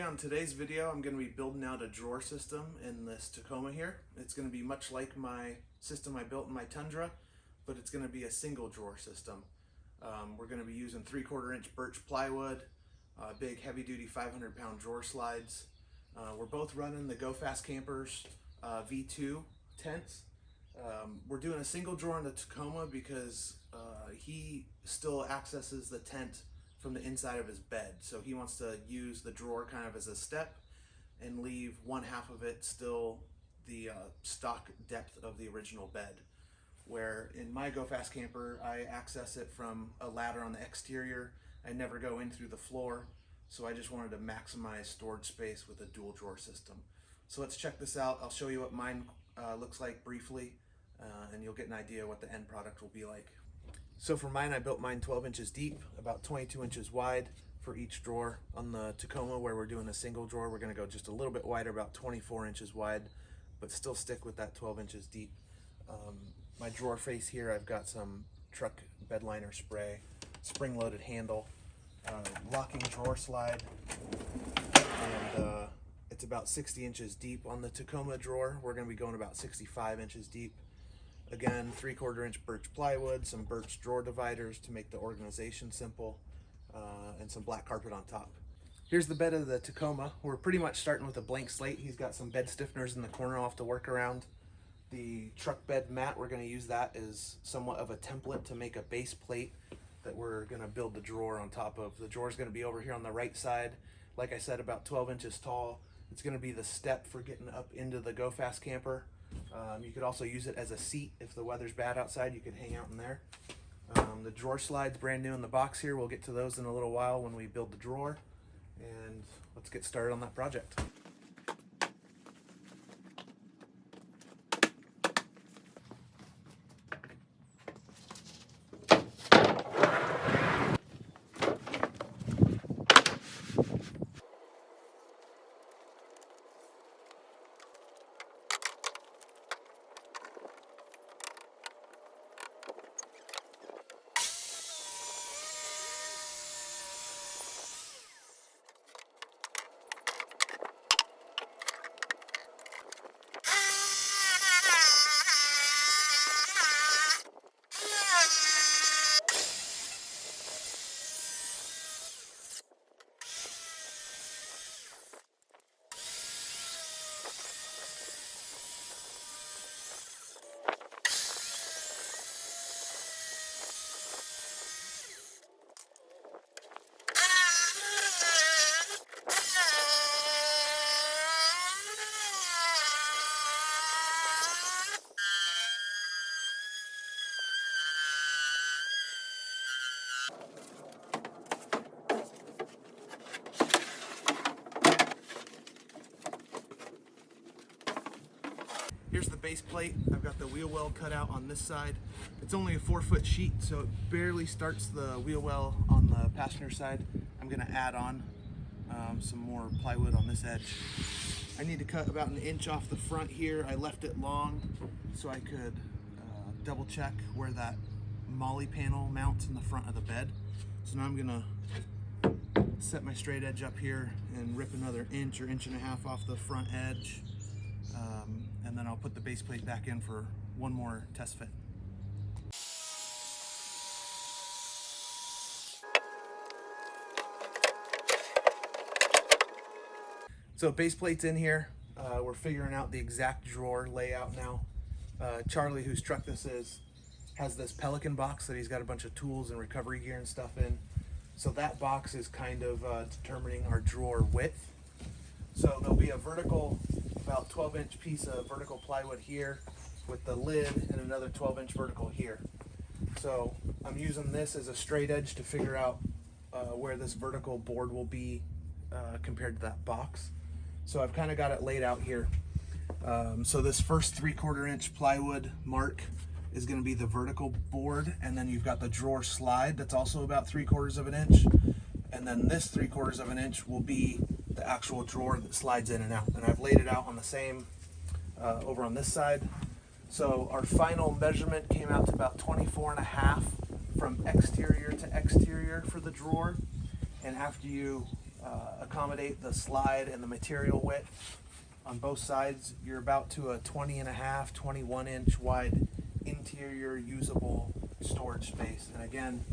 on today's video, I'm going to be building out a drawer system in this Tacoma here. It's going to be much like my system I built in my Tundra, but it's going to be a single drawer system. We're going to be using 3/4 inch birch plywood, big heavy duty 500-pound drawer slides. We're both running the Go Fast Campers V2 tents. We're doing a single drawer in the Tacoma because he still accesses the tent from the inside of his bed. So he wants to use the drawer kind of as a step and leave one half of it still the stock depth of the original bed. Where in my Go Fast Camper, I access it from a ladder on the exterior. I never go in through the floor. So I just wanted to maximize storage space with a dual drawer system. So let's check this out. I'll show you what mine looks like briefly, and you'll get an idea what the end product will be like. So for mine, I built mine 12 inches deep, about 22 inches wide for each drawer. On the Tacoma, where we're doing a single drawer, we're gonna go just a little bit wider, about 24 inches wide, but still stick with that 12 inches deep. My drawer face here, I've got some truck bed liner spray, spring-loaded handle, locking drawer slide, and it's about 60 inches deep. On the Tacoma drawer, we're gonna be going about 65 inches deep. Again, 3/4 inch birch plywood, some birch drawer dividers to make the organization simple, and some black carpet on top. Here's the bed of the Tacoma. We're pretty much starting with a blank slate. He's got some bed stiffeners in the corner I'll have to work around. The truck bed mat, we're going to use that as somewhat of a template to make a base plate that we're going to build the drawer on top of. The drawer is going to be over here on the right side. Like I said, about 12 inches tall. It's going to be the step for getting up into the Go Fast Camper. You could also use it as a seat. If the weather's bad outside, you could hang out in there. The drawer slide's brand new in the box here. We'll get to those in a little while when we build the drawer. And let's get started on that project. Here's the base plate. I've got the wheel well cut out on this side. It's only a 4-foot sheet, so it barely starts the wheel well on the passenger side. I'm gonna add on some more plywood on this edge. I need to cut about 1 inch off the front here. I left it long so I could double check where that molly panel mounts in the front of the bed. So now I'm gonna set my straight edge up here and rip another inch or 1.5 inches off the front edge. And then I'll put the base plate back in for one more test fit. So base plate's in here. We're figuring out the exact drawer layout now. Charlie, whose truck this is, has this Pelican box that he's got a bunch of tools and recovery gear and stuff in. So that box is kind of determining our drawer width. So there'll be a vertical, about 12-inch piece of vertical plywood here with the lid and another 12-inch vertical here. So I'm using this as a straight edge to figure out where this vertical board will be compared to that box. So I've kind of got it laid out here. So this first 3/4 inch plywood mark is going to be the vertical board, and then you've got the drawer slide that's also about 3/4 inch, and then this 3/4 inch will be the actual drawer that slides in and out. And I've laid it out on the same over on this side. So our final measurement came out to about 24.5 from exterior to exterior for the drawer. And after you accommodate the slide and the material width. On both sides, you're about to a 20.5, 21 inch wide interior usable storage space. And again,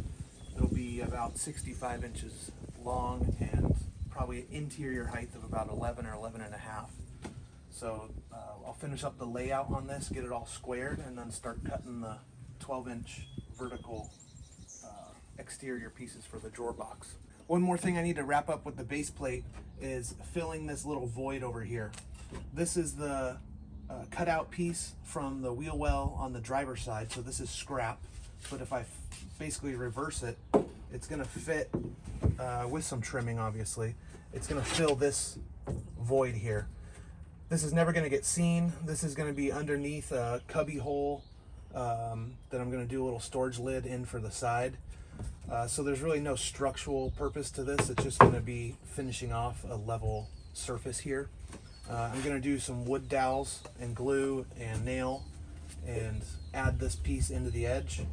it'll be about 65 inches long and probably an interior height of about 11 or 11.5. So I'll finish up the layout on this, get it all squared, and then start cutting the 12-inch vertical exterior pieces for the drawer box. One more thing I need to wrap up with the base plate is filling this little void over here. This is the cutout piece from the wheel well on the driver's side, so this is scrap, but if I basically reverse it, it's going to fit with some trimming, obviously. It's going to fill this void here. This is never going to get seen. This is going to be underneath a cubby hole that I'm going to do a little storage lid in for the side. So there's really no structural purpose to this. It's just going to be finishing off a level surface here. I'm going to do some wood dowels and glue and nail and add this piece into the edge.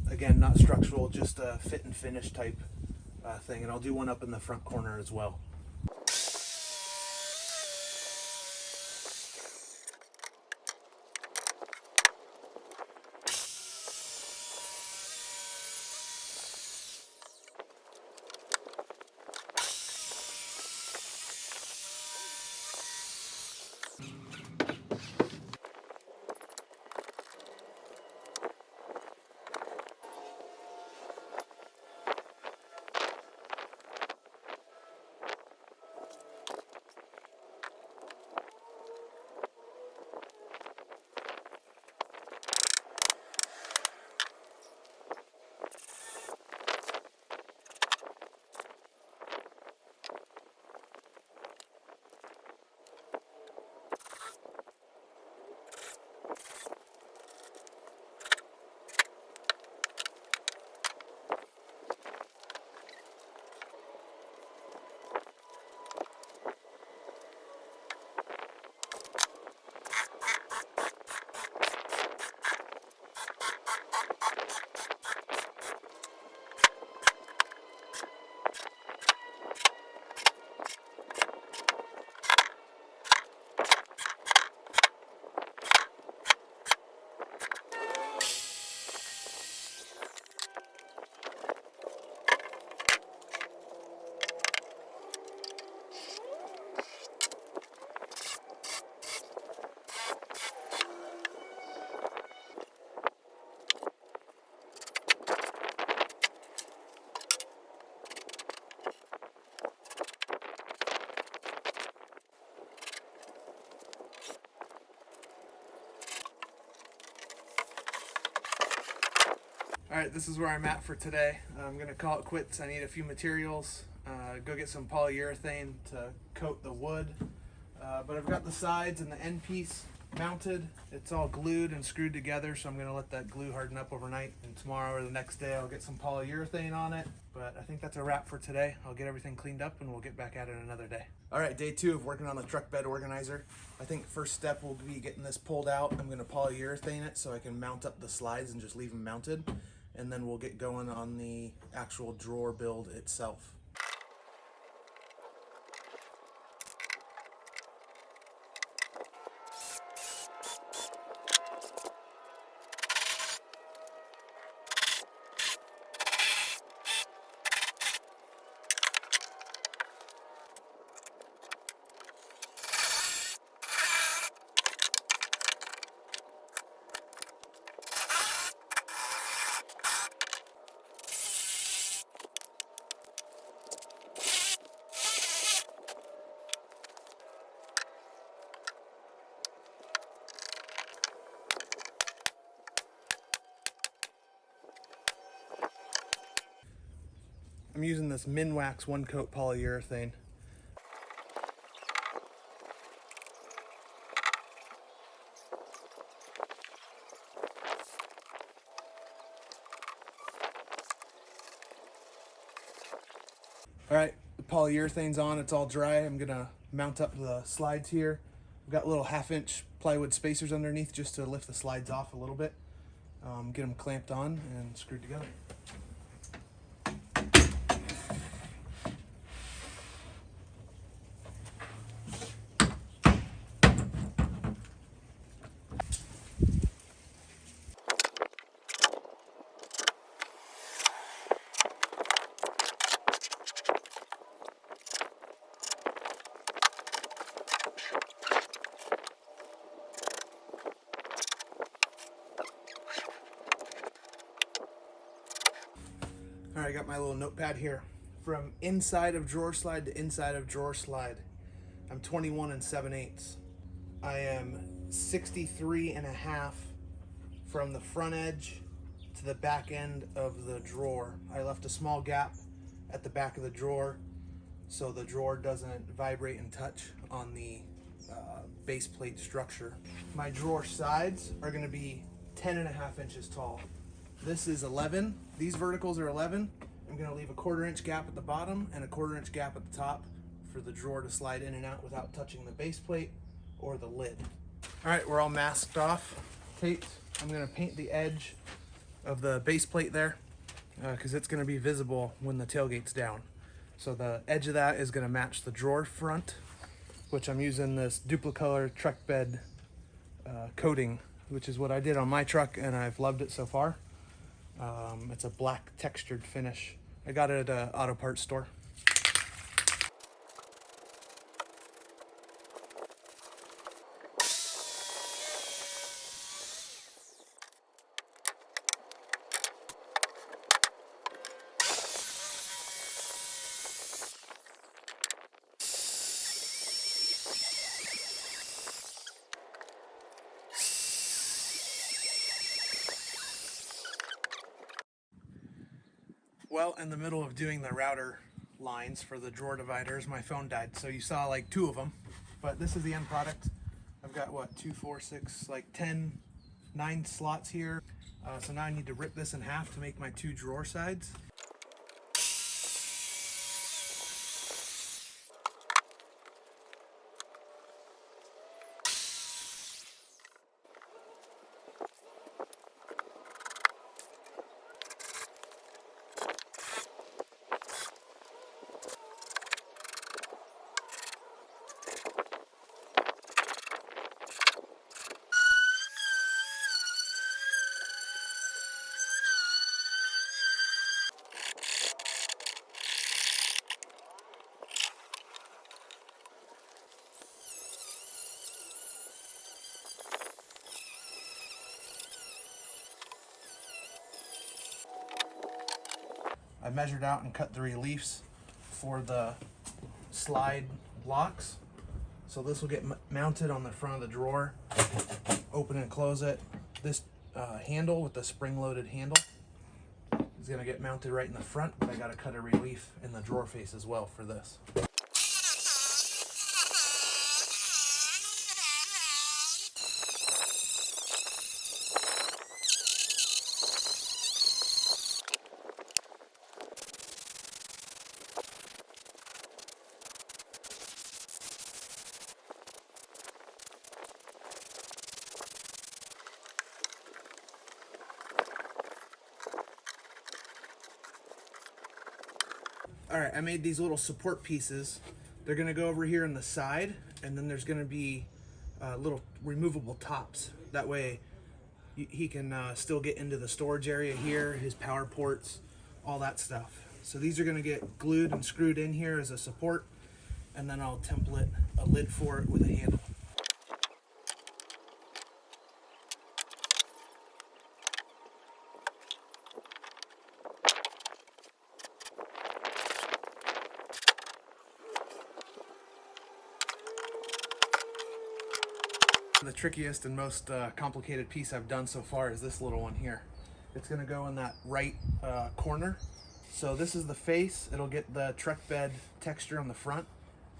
Again, not structural, just a fit and finish type thing. And I'll do one up in the front corner as well. All right, this is where I'm at for today. I'm gonna call it quits. I need a few materials, go get some polyurethane to coat the wood. But I've got the sides and the end piece mounted. It's all glued and screwed together, so I'm gonna let that glue harden up overnight. And tomorrow or the next day, I'll get some polyurethane on it. But I think that's a wrap for today. I'll get everything cleaned up and we'll get back at it another day. All right, day 2 of working on the truck bed organizer. I think first step will be getting this pulled out. I'm gonna polyurethane it so I can mount up the slides and just leave them mounted. And then we'll get going on the actual drawer build itself. I'm using this Minwax 1-coat polyurethane. All right, the polyurethane's on, it's all dry. I'm gonna mount up the slides here. I've got little 1/2-inch plywood spacers underneath just to lift the slides off a little bit. Get them clamped on and screwed together. I got my little notepad here. From inside of drawer slide to inside of drawer slide, I'm 21 7/8. I am 63.5 from the front edge to the back end of the drawer. I left a small gap at the back of the drawer so the drawer doesn't vibrate and touch on the base plate structure. My drawer sides are going to be 10.5 inches tall. This is 11. These verticals are 11. I'm going to leave a 1/4 inch gap at the bottom and a 1/4 inch gap at the top for the drawer to slide in and out without touching the base plate or the lid. All right, we're all masked off, taped. I'm going to paint the edge of the base plate there because it's going to be visible when the tailgate's down. So the edge of that is going to match the drawer front, which I'm using this Duplicolor truck bed coating, which is what I did on my truck, and I've loved it so far. It's a black textured finish. I got it at an auto parts store. Well, in the middle of doing the router lines for the drawer dividers, my phone died. So you saw like 2 of them, but this is the end product. I've got what, 2, 4, 6, like 9 slots here. So now I need to rip this in half to make my 2 drawer sides. I measured out and cut the reliefs for the slide blocks. So this will get mounted on the front of the drawer. Open and close it. This handle with the spring-loaded handle is going to get mounted right in the front, but I got to cut a relief in the drawer face as well for this. All right, I made these little support pieces. They're gonna go over here on the side, and then there's gonna be little removable tops. That way he can still get into the storage area here, his power ports, all that stuff. So these are gonna get glued and screwed in here as a support, and then I'll template a lid for it with a handle. The trickiest and most complicated piece I've done so far is this little one here. It's going to go in that right corner. So this is the face. It'll get the truck bed texture on the front,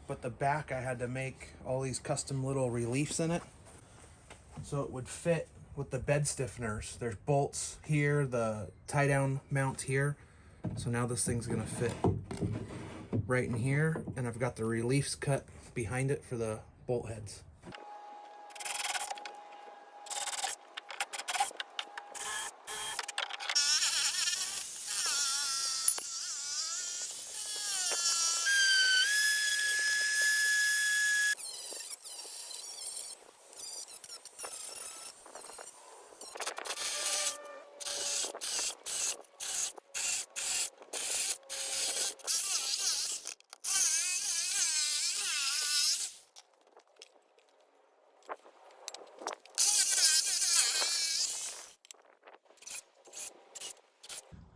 but the back I had to make all these custom little reliefs in it so it would fit with the bed stiffeners. There's bolts here, the tie down mount here. So now this thing's going to fit right in here, and I've got the reliefs cut behind it for the bolt heads.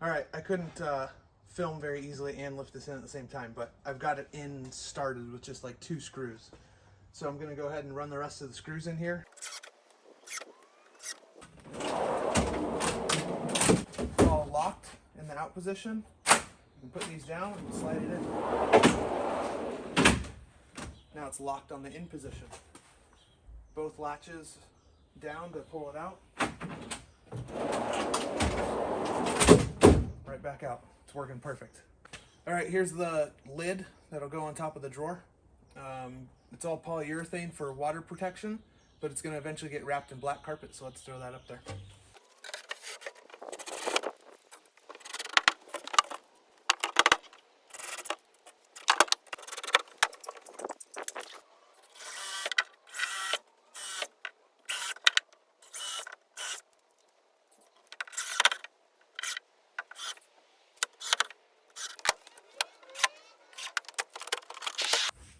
All right, I couldn't film very easily and lift this in at the same time, but I've got it in started with just like 2 screws. So I'm gonna go ahead and run the rest of the screws in here. All locked in the out position. You can put these down and slide it in. Now it's locked on the in position. Both latches down to pull it out. Right back out. It's working perfect. All right, here's the lid that'll go on top of the drawer. It's all polyurethane for water protection, but it's gonna eventually get wrapped in black carpet, so let's throw that up there.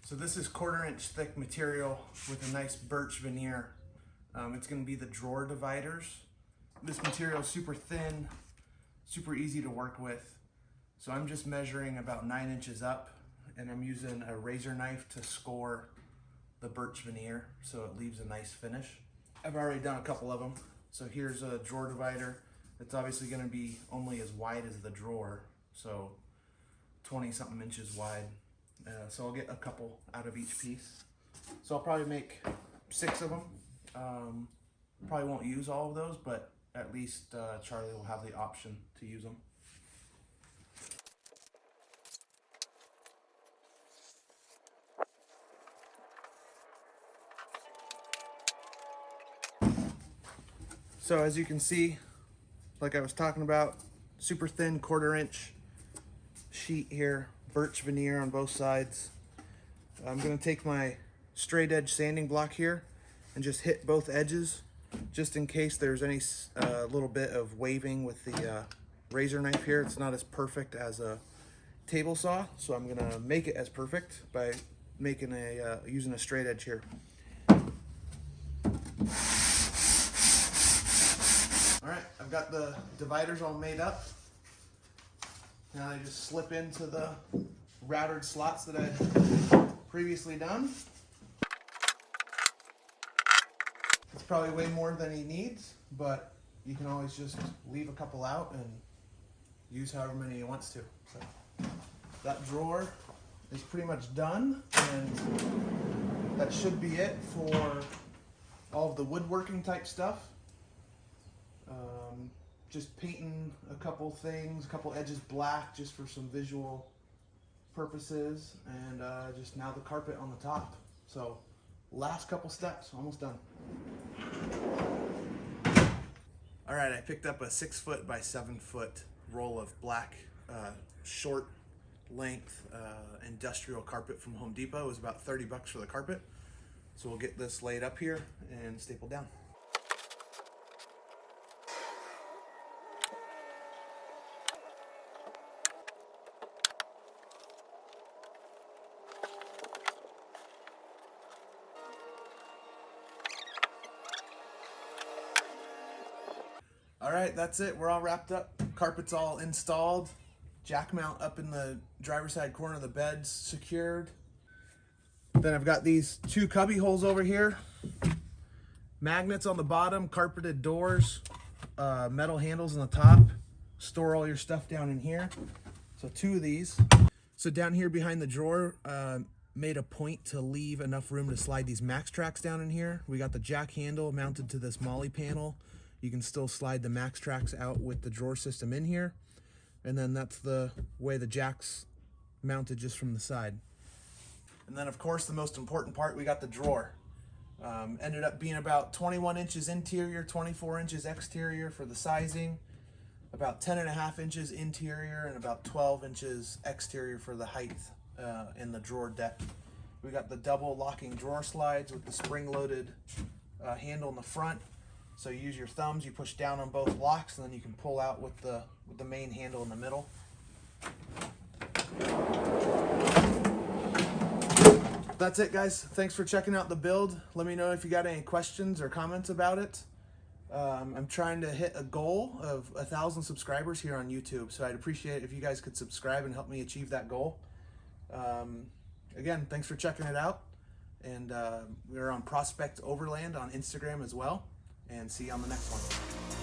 So this is 1/4 inch thick material with a nice birch veneer. It's going to be the drawer dividers. This material is super thin, super easy to work with. So I'm just measuring about 9 inches up, and I'm using a razor knife to score the birch veneer so it leaves a nice finish. I've already done a couple of them. So here's a drawer divider. It's obviously going to be only as wide as the drawer, so 20 something inches wide. So I'll get a couple out of each piece. So I'll probably make 6 of them. Probably won't use all of those, but at least Charlie will have the option to use them. So as you can see, like I was talking about, super thin 1/4 inch sheet here. Birch veneer on both sides. I'm going to take my straight edge sanding block here and just hit both edges just in case there's any little bit of waving with the razor knife here. It's not as perfect as a table saw, so I'm going to make it as perfect by making using a straight edge here. Alright, I've got the dividers all made up. Now I just slip into the routed slots that I'd previously done. It's probably way more than he needs, but you can always just leave a couple out and use however many he wants to. So that drawer is pretty much done, and that should be it for all of the woodworking type stuff. Just painting a couple things, a couple edges black just for some visual purposes, and just now the carpet on the top. So last couple steps, almost done. All right, I picked up a 6 foot by 7 foot roll of black short length industrial carpet from Home Depot. It was about 30 bucks for the carpet. So we'll get this laid up here and stapled down. All right, that's it. We're all wrapped up. Carpet's all installed. Jack mount up in the driver's side corner of the bed's secured. Then I've got these 2 cubby holes over here. Magnets on the bottom, carpeted doors, metal handles on the top. Store all your stuff down in here. So 2 of these. So down here behind the drawer, made a point to leave enough room to slide these max tracks down in here. We got the jack handle mounted to this molly panel. You can still slide the max tracks out with the drawer system in here. And then that's the way the jack's mounted just from the side. And then of course the most important part, we got the drawer. Ended up being about 21 inches interior, 24 inches exterior for the sizing, about 10.5 inches interior, and about 12 inches exterior for the height in the drawer depth. We got the double locking drawer slides with the spring-loaded handle in the front. So you use your thumbs, you push down on both locks, and then you can pull out with the main handle in the middle. That's it, guys. Thanks for checking out the build. Let me know if you got any questions or comments about it. I'm trying to hit a goal of 1,000 subscribers here on YouTube, so I'd appreciate it if you guys could subscribe and help me achieve that goal. Again, thanks for checking it out, and we're on Prospect Overland on Instagram as well, and see you on the next one.